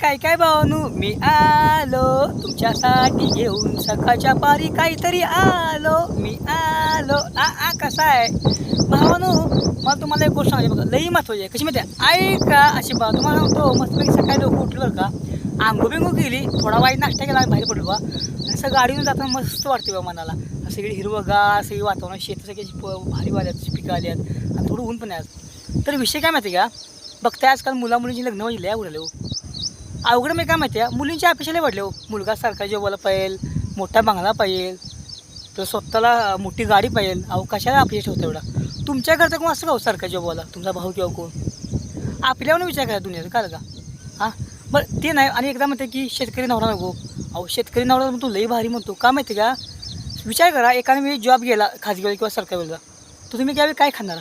काय काय भावानू मी आलो तुमच्यासाठी घेऊन सकाळच्या पारी काहीतरी आलो मी आलो आ कसा आहे भावानू. मला तुम्हाला एक गोष्ट सांगायची बघा, लई महत्वाची आहे. कशी माहिती आहे ऐका अशी बा तुम्हाला सांगतो. मस्तपैकी सकाळी लोक उठली बरं का, आंघोळ बिंगो केली, थोडा वाईट नाश्ता केला, बाहेर पडलो बा आणि असं गाडीवर जाताना मस्त वाटते बा मनाला. सगळी हिरवंगार सगळी वातावरण, शेत सगळी भारी वाल्यात, पिकं आली आहेत आणि थोडं ऊन पण आहे आज. तर विषय काय माहिती आहे का, बघताय आजकाल मुला मुलींची लग्न म्हणजे लय उडले हो. अवघड मी काय माहिती आहे, मुलींच्या अपेक्षा लय वाढले हो. मुलगा सरकारी जॉबवाला पाहिजे, मोठा बंगला पाहिजे, तर स्वतःला मोठी गाडी पाहिजे. अहो कशाला अपेक्षा ठेवता एवढा. तुमच्या घरचं कोण असं का हो सरकारी जॉबवाला, तुमचा भाऊ किंवा कोण. आपल्यावर विचार करा दुनियाचा काय का. हां बरं ते नाही. आणि एकदा म्हणते की शेतकरी नवरा नको. अहो शेतकरी नवरा म्हणतो लई भारी म्हणतो. का माहिती का, विचार करा एकाने मी जॉब गेला खाजगीवाला किंवा सरकारीवाला, तर तुम्ही त्यावेळी काय खाणार.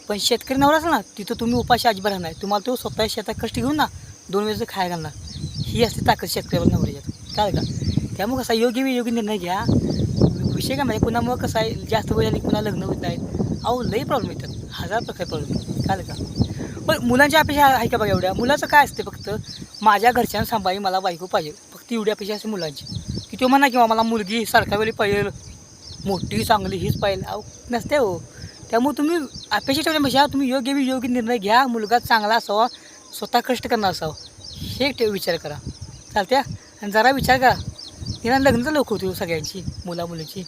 पण शेतकरी नवरा असेल ना, तिथं तुम्ही उपाशी अजिबात राहणार. तुम्हाला तो स्वतः शेतात कष्ट घेऊन ना 2 वेळेचं खायला घालणार. ही असते ताकद शेतकऱ्यावर नवऱ्याच्यात काय का. त्यामुळे कसा योग्य निर्णय घ्या. विषय काय म्हणजे कुणामुळं कसं आहे, जास्त वय झाली कुणा लग्न होत नाहीत. अहो लई प्रॉब्लेम येतात, हजार प्रकारे प्रॉब्लेम काय का. पण मुलांच्या अपेक्षा आहे का बघा एवढ्या. मुलाचं काय असते फक्त माझ्या घरच्यांना सांभाळी मला बायको पाहिजे, फक्त एवढी अपेक्षा असते मुलांची. की तो म्हणा किंवा मला मुलगी सरकारवाली पाहिजे, मोठी चांगली हीच पाहिजे. अहो नसते हो. त्यामुळे तुम्ही अपेक्षा ठेवण्यापेक्षा तुम्ही योग्य निर्णय घ्या. मुलगा चांगला असावा, स्वतः कष्ट करणार असावं, हे विचार करा चालत्या. आणि जरा विचार करा तिला लग्न लोक होती सगळ्यांची मुलीची.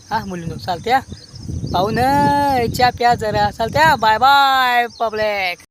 हां मुलीनं चालत्या. पाहून च्या प्या जरा चालत्या. Bye bye public.